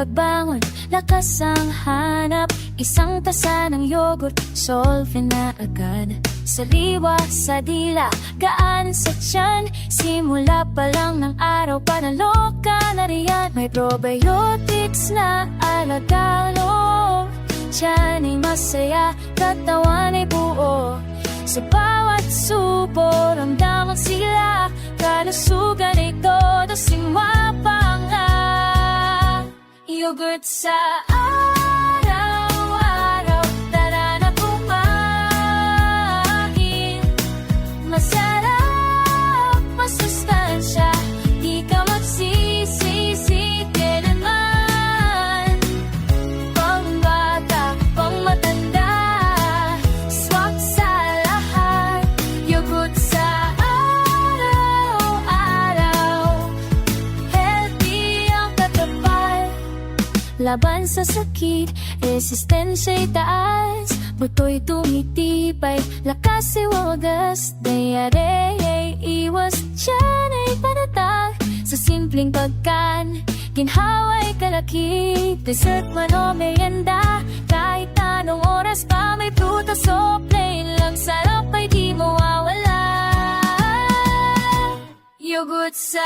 pagbangon, lakas ang hanap. Isang tasa ng yogurt, solve na agad. Saliwa sa dila, gaan sa tiyan. Simula pa lang ng araw, panalo ka na riyan. May probiotics na alagalo. Tiyan ay masaya, katawan ay buo. Sa bawat subo, ramdaman sila. Kalusugan ay todo, simapanga. Yogurt sa araw-araw, tara na kumain. Masarap, masustansya, di ka magsisisi kailanman. Pangbata, pangmatanda, swak sa lahat. Yogurt sa araw-araw, healthy ang katapat. Laban sa sakit, resistensiya'y taas. Buto'y tumitibay, lakas ay wagas. Diarrhea ay iwas, tiyan ay panatag. Sa simpleng pagkan, ginhawa'y kalaki. Dessert man o merienda, kahit anong oras pa may prutas o plain lang. Sarap ay di mawawala. Yogurt sa